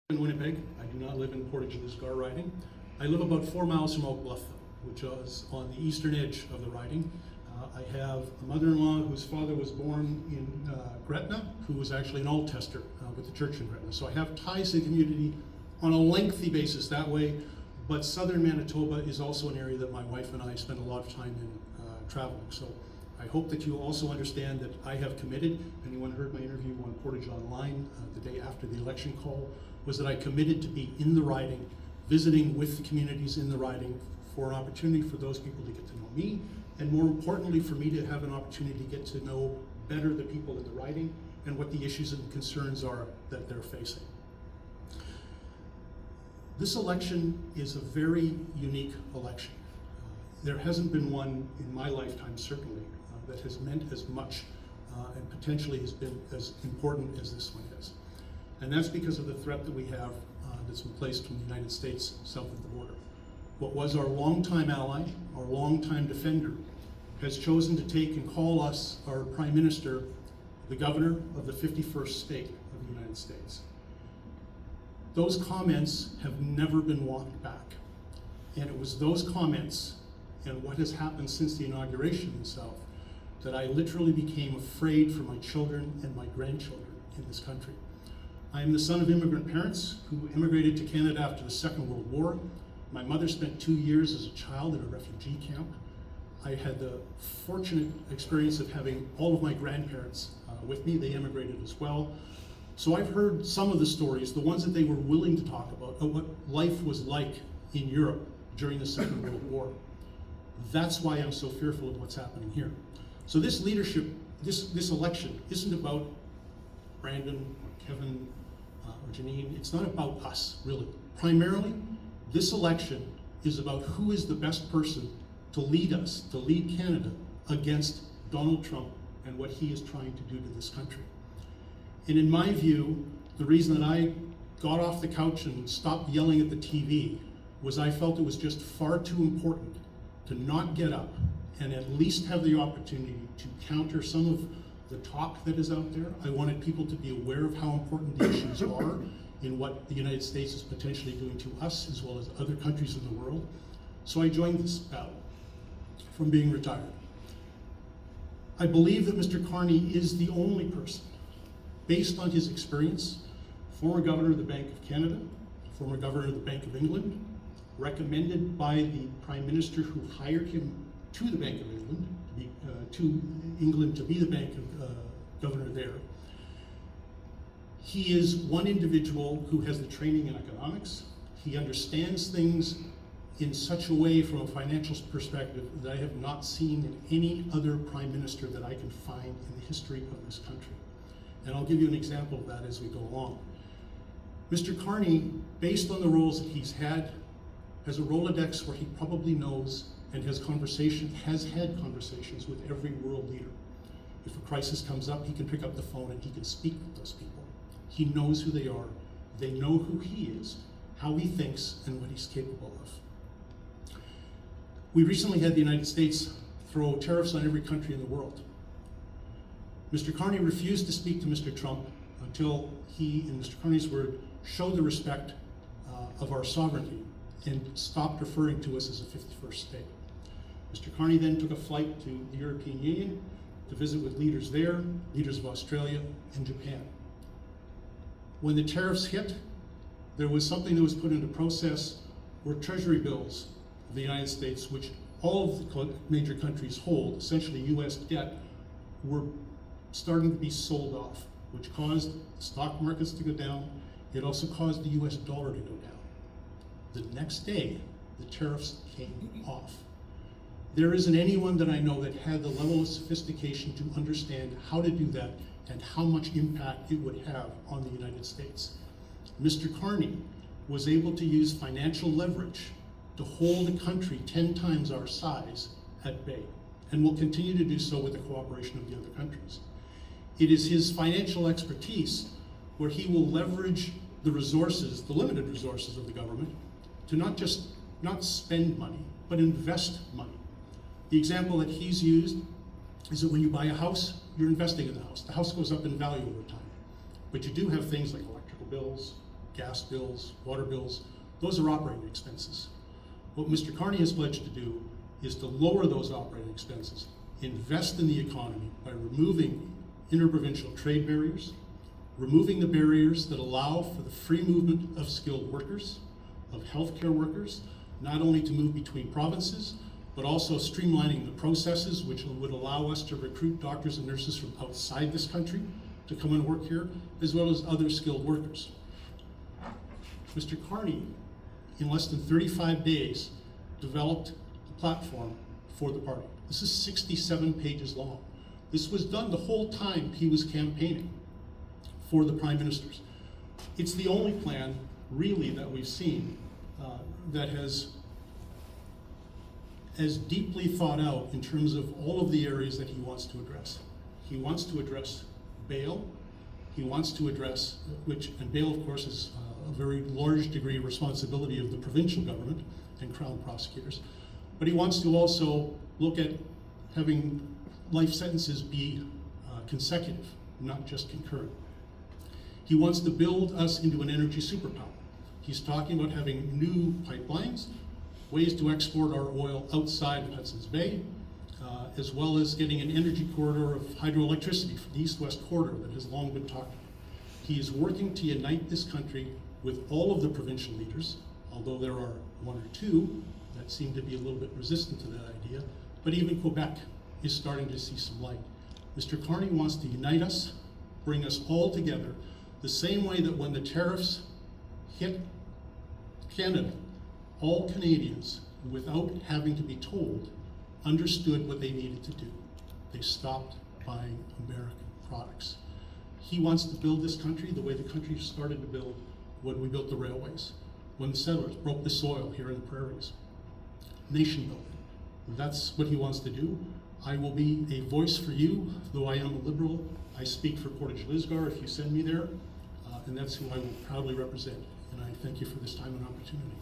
In Winnipeg. I do not live in Portage-Lisgar riding. I live about 4 miles from Oak Bluff, which is on the eastern edge of the riding. I have a mother-in-law whose father was born in Gretna, who was actually an old tester with the church in Gretna. So I have ties to the community on a lengthy basis that way, but southern Manitoba is also an area that my wife and I spend a lot of time in traveling. So I hope that you also understand that I have committed. Anyone heard my interview on Portage Online the day after the election call, was that I committed to be in the riding, visiting with the communities in the riding for an opportunity for those people to get to know me, and more importantly for me to have an opportunity to get to know better the people in the riding and what the issues and concerns are that they're facing. This election is a very unique election. There hasn't been one in my lifetime, certainly, that has meant as much and potentially has been as important as this one is. And that's because of the threat that we have that's been placed from the United States south of the border. What was our longtime ally, our longtime defender, has chosen to take and call us, our Prime Minister, the governor of the 51st state of the United States. Those comments have never been walked back. And it was those comments and what has happened since the inauguration in the South that I literally became afraid for my children and my grandchildren in this country. I am the son of immigrant parents who immigrated to Canada after the Second World War. My mother spent 2 years as a child in a refugee camp. I had the fortunate experience of having all of my grandparents with me. They immigrated as well. So I've heard some of the stories, the ones that they were willing to talk about, of what life was like in Europe during the Second World War. That's why I'm so fearful of what's happening here. So this leadership, this election isn't about Brandon or Kevin or Janine. It's not about us, really. Primarily, this election is about who is the best person to lead us, to lead Canada against Donald Trump and what he is trying to do to this country. And in my view, the reason that I got off the couch and stopped yelling at the TV was I felt it was just far too important to not get up and at least have the opportunity to counter some of the talk that is out there. I wanted people to be aware of how important the issues are in what the United States is potentially doing to us as well as other countries in the world. So I joined this battle from being retired. I believe that Mr. Carney is the only person, based on his experience, former governor of the Bank of Canada, former governor of the Bank of England, recommended by the Prime Minister who hired him to the Bank of England, to England to be the bank of governor there. He is one individual who has the training in economics. He understands things in such a way from a financial perspective that I have not seen in any other prime minister that I can find in the history of this country. And I'll give you an example of that as we go along. Mr. Carney, based on the roles that he's had, has a Rolodex where he probably knows and has had conversations with every world leader. If a crisis comes up, he can pick up the phone and he can speak with those people. He knows who they are, they know who he is, how he thinks, and what he's capable of. We recently had the United States throw tariffs on every country in the world. Mr. Carney refused to speak to Mr. Trump until he, in Mr. Carney's word, showed the respect of our sovereignty and stopped referring to us as a 51st state. Mr. Carney then took a flight to the European Union to visit with leaders there, leaders of Australia and Japan. When the tariffs hit, there was something that was put into process where treasury bills of the United States, which all of the major countries hold, essentially US debt, were starting to be sold off, which caused the stock markets to go down. It also caused the US dollar to go down. The next day, the tariffs came off. There isn't anyone that I know that had the level of sophistication to understand how to do that and how much impact it would have on the United States. Mr. Carney was able to use financial leverage to hold a country 10 times our size at bay, and will continue to do so with the cooperation of the other countries. It is his financial expertise where he will leverage the resources, the limited resources of the government, to not spend money, but invest money. The example that he's used is that when you buy a house, you're investing in the house. The house goes up in value over time. But you do have things like electrical bills, gas bills, water bills, those are operating expenses. What Mr. Carney has pledged to do is to lower those operating expenses, invest in the economy by removing interprovincial trade barriers, removing the barriers that allow for the free movement of skilled workers, of healthcare workers, not only to move between provinces, but also streamlining the processes which would allow us to recruit doctors and nurses from outside this country to come and work here, as well as other skilled workers. Mr. Carney, in less than 35 days, developed the platform for the party. This is 67 pages long. This was done the whole time he was campaigning for the prime ministers. It's the only plan, really, that we've seen that has as deeply thought out in terms of all of the areas that he wants to address. He wants to address bail. He wants to address, and bail, of course, is a very large degree of responsibility of the provincial government and Crown prosecutors. But he wants to also look at having life sentences be consecutive, not just concurrent. He wants to build us into an energy superpower. He's talking about having new pipelines, ways to export our oil outside of Hudson's Bay, as well as getting an energy corridor of hydroelectricity for the east-west corridor that has long been talked about. He is working to unite this country with all of the provincial leaders, although there are one or two that seem to be a little bit resistant to that idea, but even Quebec is starting to see some light. Mr. Carney wants to unite us, bring us all together, the same way that when the tariffs hit Canada, all Canadians, without having to be told, understood what they needed to do. They stopped buying American products. He wants to build this country the way the country started to build when we built the railways, when the settlers broke the soil here in the prairies. Nation building. That's what he wants to do. I will be a voice for you, though I am a Liberal. I speak for Portage-Lisgar if you send me there, and that's who I will proudly represent. And I thank you for this time and opportunity.